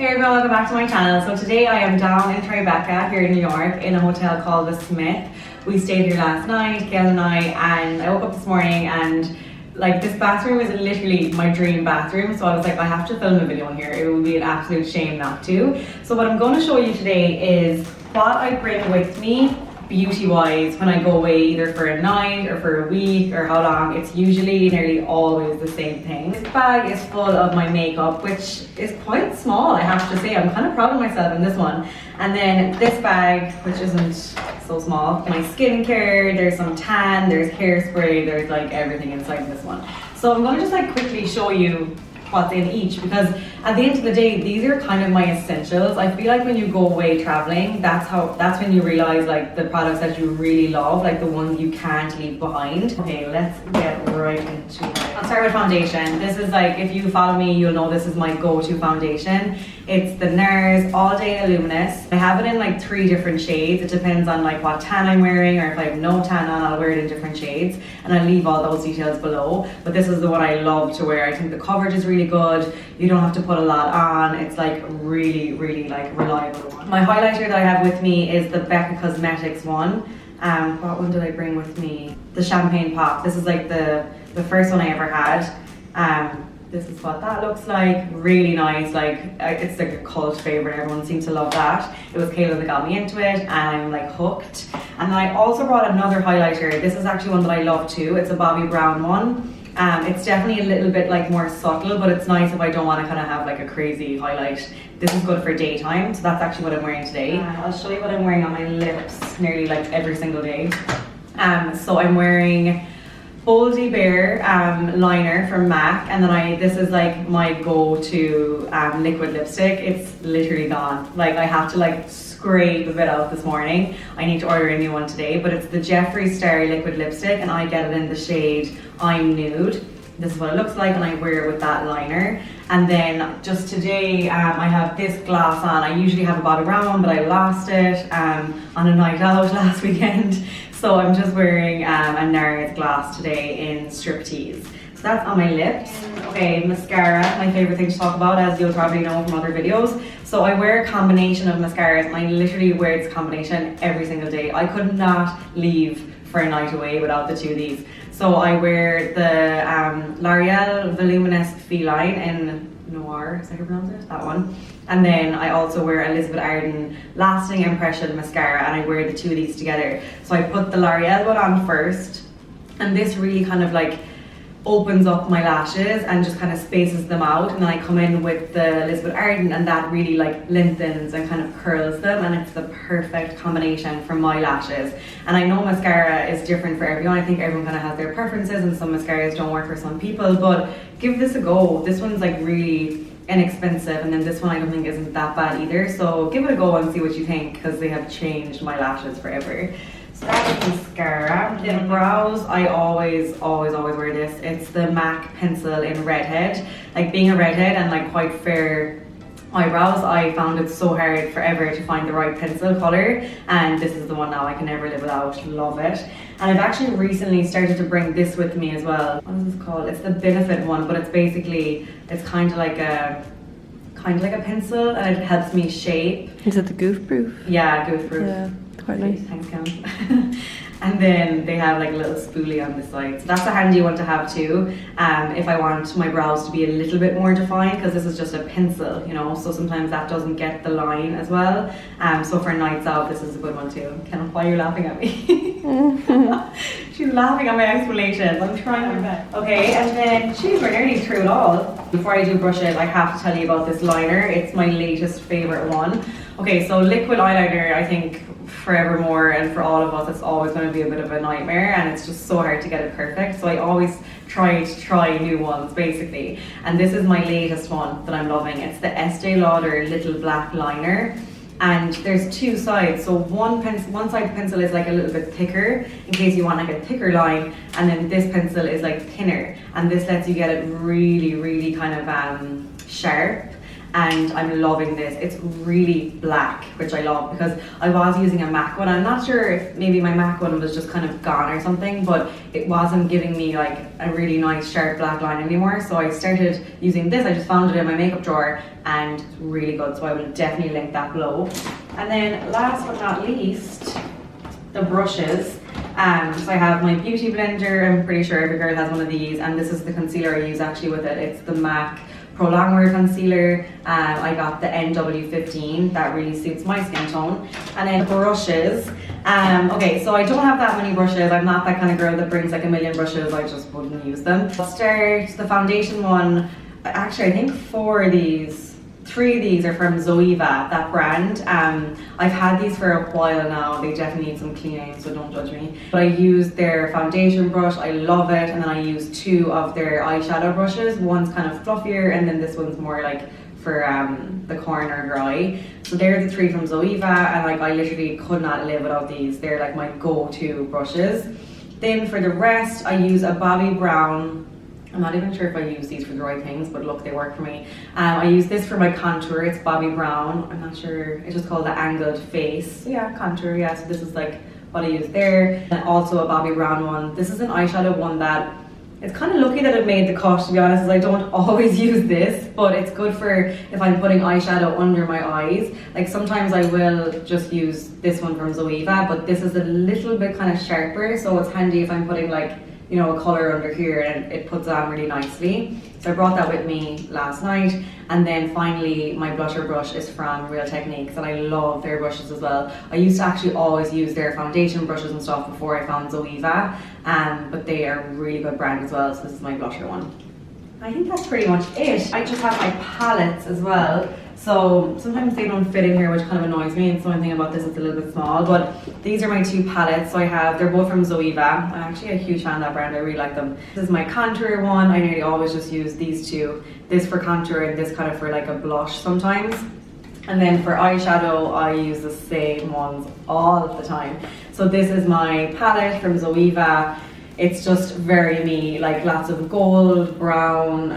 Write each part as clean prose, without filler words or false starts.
Hey everyone, welcome back to my channel. So today I am down in Tribeca here in New York in a hotel called the Smyth. We stayed here last night, Gail and I woke up this morning and like this bathroom is literally my dream bathroom. So I was like, I have to film a video in here. It would be an absolute shame not to. So what I'm going to show you today is what I bring with me beauty wise when I go away, either for a night or for a week or how long. It's usually nearly always the same thing. This bag is full of my makeup, which is quite small, I have to say. I'm kind of proud of myself in this one. And then this bag, which isn't so small, my skincare, there's some tan, there's hairspray, there's like everything inside this one. So I'm going to just like quickly show you what's in each, because at the end of the day these are kind of my essentials. I feel like when you go away traveling, that's when you realize like the products that you really love, like the ones you can't leave behind. Okay, let's get right into it. I'll start with foundation. This is like, if you follow me you'll know this is my go-to foundation. It's the Nars All Day ILLUMINOUS. I have it in like 3 different shades. It depends on like what tan I'm wearing, or if I have no tan on, I'll wear it in different shades, and I'll leave all those details below. But this is the one I love to wear. I think the coverage is really good. You don't have to put a lot on. It's like really like reliable one. My highlighter that I have with me is the BECCA Cosmetics one. What one did I bring with me? The Champagne Pop. This is like the first one I ever had. This is what that looks like. Really nice. Like it's like a cult favorite. Everyone seems to love that. It was Kayla that got me into it, and I'm like hooked. And then I also brought another highlighter. This is actually one that I love too. It's a Bobbi Brown one. It's definitely a little bit like more subtle, but it's nice if I don't want to kind of have like a crazy highlight. This is good for daytime, so that's actually what I'm wearing today. I'll show you what I'm wearing on my lips nearly like every single day. So I'm wearing Boldly Bare liner from MAC, and then this is like my go-to liquid lipstick. It's literally gone. Like I have to like scrape a bit out this morning. I need to order a new one today, but it's the Jeffree Star liquid lipstick, and I get it in the shade I'm Nude. This is what it looks like, and I wear it with that liner. And then just today I have this gloss on. I usually have a Bobbi Brown one, but I lost it on a night out last weekend. So I'm just wearing a Nars gloss today in Striptease. So that's on my lips. Okay, mascara, my favorite thing to talk about, as you'll probably know from other videos. So I wear a combination of mascaras, and I literally wear this combination every single day. I could not leave for a night away without the 2 of these. So I wear the L'Oreal Voluminous Feline in Noir, is that how you pronounce it? That one. And then I also wear Elizabeth Arden Lasting Impression Mascara, and I wear the 2 of these together. So I put the L'Oreal one on first, and this really kind of like opens up my lashes and just kind of spaces them out, and then I come in with the Elizabeth Arden, and that really like lengthens and kind of curls them, and it's the perfect combination for my lashes. And I know mascara is different for everyone. I think everyone kind of has their preferences, and some mascaras don't work for some people, but give this a go. This one's like really inexpensive, and then this one I don't think isn't that bad either. So give it a go and see what you think, because they have changed my lashes forever. So that is mascara. In brows, I always wear this. It's the MAC pencil in Redhead. Like being a redhead and like quite fair eyebrows, I found it so hard forever to find the right pencil color, and this is the one now I can never live without. Love it. And I've actually recently started to bring this with me as well. What is this called? It's the Benefit one, but it's basically, it's kind of like a pencil, and it helps me shape. Is it the Goof proof? Yeah, Goof proof. Yeah, quite nice. Thanks, Cam. And then they have like a little spoolie on the side. So that's a handy one to have too. If I want my brows to be a little bit more defined, because this is just a pencil, you know, so sometimes that doesn't get the line as well. So for nights out, this is a good one too. Ken, why are you laughing at me? She's laughing at my explanations. I'm trying my best. Okay, and then geez, we're nearly through it all. Before I do brush it, I have to tell you about this liner. It's my latest favorite one. Okay, so liquid eyeliner, I think forevermore, and for all of us, it's always going to be a bit of a nightmare, and it's just so hard to get it perfect. So I always try new ones basically, and this is my latest one that I'm loving. It's the Estee Lauder Little Black Liner, and there's 2 sides. So one side pencil is like a little bit thicker in case you want like a thicker line, and then this pencil is like thinner, and this lets you get it really kind of sharp. and I'm loving this. It's really black, which I love because I was using a MAC one. I'm not sure if maybe my MAC one was just kind of gone or something, but it wasn't giving me like a really nice sharp black line anymore. So I started using this. I just found it in my makeup drawer and it's really good. So I will definitely link that below. And then last but not least, the brushes. So I have my beauty blender. I'm pretty sure every girl has one of these, and this is the concealer I use actually with it. It's the MAC Pro Longwear concealer. I got the NW15. That really suits my skin tone. And then brushes. Okay, so I don't have that many brushes. I'm not that kind of girl that brings like a million brushes. I just wouldn't use them. I'll start the foundation one. Actually, I think 3 of these are from Zoeva, that brand. I've had these for a while now. They definitely need some cleaning, so don't judge me. But I use their foundation brush, I love it. And then I use 2 of their eyeshadow brushes. One's kind of fluffier, and then this one's more like for the corner of your eye. So they're the 3 from Zoeva, and like I literally could not live without these. They're like my go-to brushes. Then for the rest, I use a Bobbi Brown. I'm not even sure if I use these for the right things, but look, they work for me. I use this for my contour. It's Bobbi Brown. I'm not sure. It's just called the Angled Face. Yeah, contour. Yeah, so this is like what I use there. And also a Bobbi Brown one. This is an eyeshadow one that it's kind of lucky that it made the cut, to be honest, as I don't always use this, but it's good for if I'm putting eyeshadow under my eyes. Like sometimes I will just use this one from Zoeva, but this is a little bit kind of sharper, so it's handy if I'm putting like, you know, a colour under here, and it puts on really nicely. So I brought that with me last night. And then finally, my blusher brush is from Real Techniques, and I love their brushes as well. I used to actually always use their foundation brushes and stuff before I found Zoeva, but they are a really good brand as well. So this is my blusher one. I think that's pretty much it. I just have my palettes as well. So sometimes they don't fit in here, which kind of annoys me. It's the only thing about this, it's a little bit small, but these are my 2 palettes. So they're both from Zoeva. I'm actually a huge fan of that brand, I really like them. This is my contour one. I nearly always just use these 2. This for contour and this kind of for like a blush sometimes. And then for eyeshadow, I use the same ones all of the time. So this is my palette from Zoeva. It's just very me, like lots of gold, brown,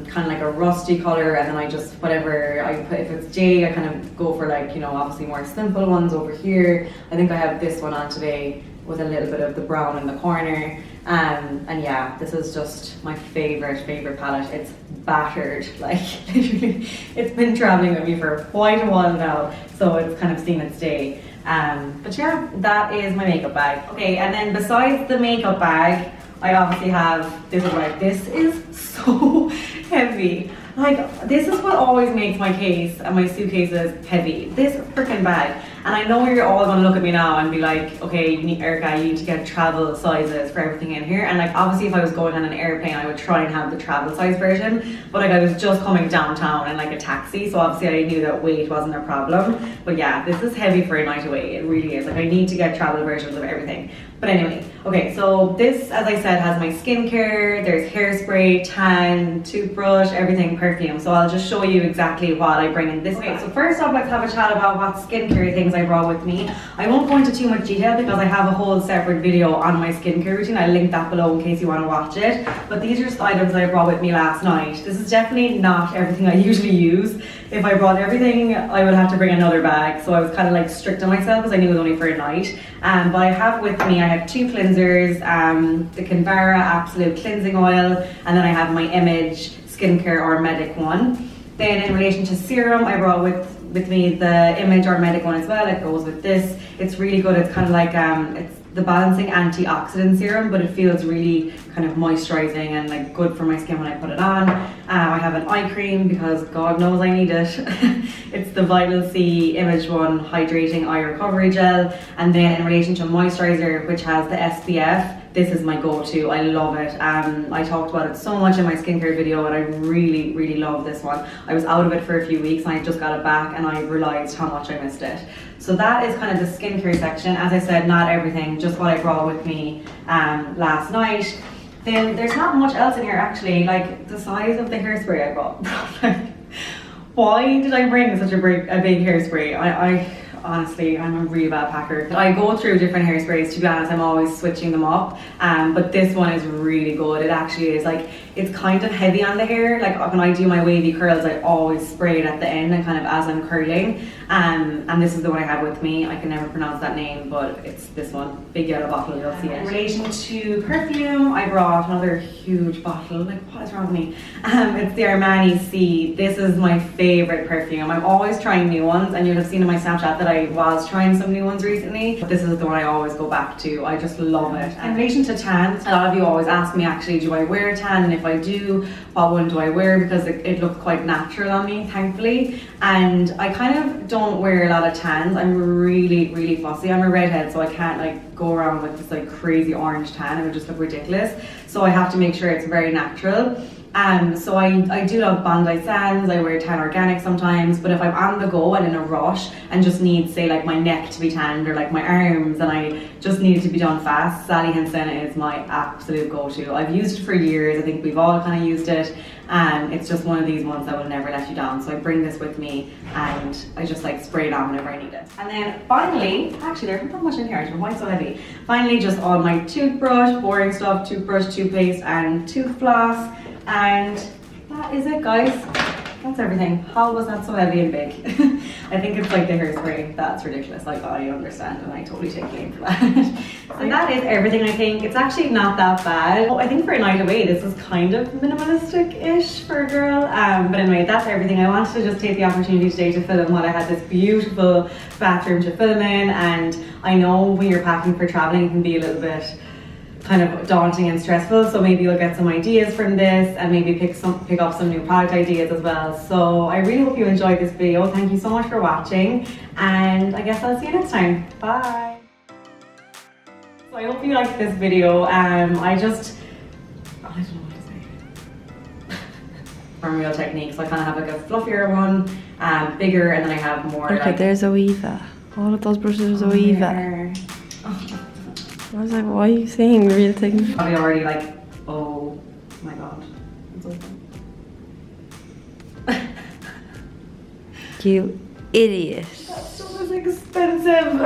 kind of like a rusty color, and then I just, whatever I put, if it's J, I kind of go for like, you know, obviously more simple ones over here. I think I have this one on today with a little bit of the brown in the corner. And yeah, this is just my favorite palette. It's battered, like literally, it's been traveling with me for quite a while now, so it's kind of seen its day. But yeah, that is my makeup bag. Okay, and then besides the makeup bag, I obviously have this. This is so heavy. Like, this is what always makes my case and my suitcases heavy. This freaking bag. And I know you're all gonna look at me now and be like, okay, Erika, you need to get travel sizes for everything in here. And like, obviously if I was going on an airplane, I would try and have the travel size version. But like, I was just coming downtown in like a taxi, so obviously I knew that weight wasn't a problem. But yeah, this is heavy for a night away. It really is. Like, I need to get travel versions of everything. But anyway, okay, so this, as I said, has my skincare, there's hairspray, tan, toothbrush, everything, perfume. So I'll just show you exactly what I bring in this. Okay, so first off, let's have a chat about what skincare things I brought with me. I won't go into too much detail because I have a whole separate video on my skincare routine. I'll link that below in case you want to watch it. But these are just items I brought with me last night. This is definitely not everything I usually use. If I brought everything, I would have to bring another bag. So I was kind of like strict on myself because I knew it was only for a night. But I have with me, I have 2 cleansers, the KINVARA Absolute Cleansing Oil, and then I have my Image Skincare ORMEDIC one. Then in relation to serum, I brought with me the Image ORMEDIC one as well. It goes with this. It's really good. It's kind of like, it's the balancing antioxidant serum, but it feels really kind of moisturizing and like good for my skin when I put it on. I have an eye cream because God knows I need it. It's the Vital C Image One Hydrating Eye Recovery Gel. And then in relation to moisturizer, which has the SPF, this is my go-to. I love it. I talked about it so much in my skincare video, and I really, really love this one. I was out of it for a few weeks and I just got it back and I realized how much I missed it. So that is kind of the skincare section. As I said, not everything, just what I brought with me last night. Then there's not much else in here actually, like the size of the hairspray I brought. Why did I bring such a big hairspray? honestly, I'm a really bad packer. I go through different hairsprays, to be honest, I'm always switching them up. But this one is really good. It actually is like, it's kind of heavy on the hair. Like when I do my wavy curls, I always spray it at the end and kind of as I'm curling. And this is the one I have with me. I can never pronounce that name, but it's this one. Big yellow bottle, you'll see it. In relation to perfume, I brought another huge bottle. Like, what is wrong with me? It's the Armani C. This is my favorite perfume. I'm always trying new ones, and you'll have seen in my Snapchat that I was trying some new ones recently. But this is the one I always go back to. I just love it. In relation to tans, a lot of you always ask me actually, do I wear tan? And if I do, what one do I wear? Because it looks quite natural on me, thankfully. And I kind of don't wear a lot of tans. I'm really, really fussy. I'm a redhead, so I can't like go around with this like crazy orange tan. It would just look ridiculous. So I have to make sure it's very natural. So I do love Bondi Sands. I wear tan organic sometimes, but if I'm on the go and in a rush and just need, say, like my neck to be tanned or like my arms and I just need it to be done fast, Sally Hansen is my absolute go-to. I've used it for years. I think we've all kind of used it. It's just one of these ones that will never let you down. So I bring this with me and I just like spray it on whenever I need it. And then finally, actually there's not much in here, I don't know why it's so heavy. Finally, just all my toothbrush, boring stuff, toothbrush, toothpaste and tooth floss. And that is it, guys. That's everything. How was that so heavy and big? I think it's like the hairspray. That's ridiculous. Like, I understand and I totally take blame for that. So that is everything, I think. It's actually not that bad. I think for a night away, this is kind of minimalistic-ish for a girl. But anyway, that's everything. I wanted to just take the opportunity today to film while I had this beautiful bathroom to film in. And I know when you're packing for traveling, it can be a little bit kind of daunting and stressful, so maybe you'll get some ideas from this and maybe pick up some new product ideas as well. So I really hope you enjoyed this video. Thank you so much for watching, and I guess I'll see you next time. Bye. So I hope you liked this video. I don't know what to say. From Real Techniques, so I kind of have like a fluffier one, bigger, and then I have more. Okay, like, there's Zoeva. All of those brushes are Zoeva. I was like, why are you saying Real Techniques? Probably already like, oh my god, it's open. You idiot. That stuff is expensive.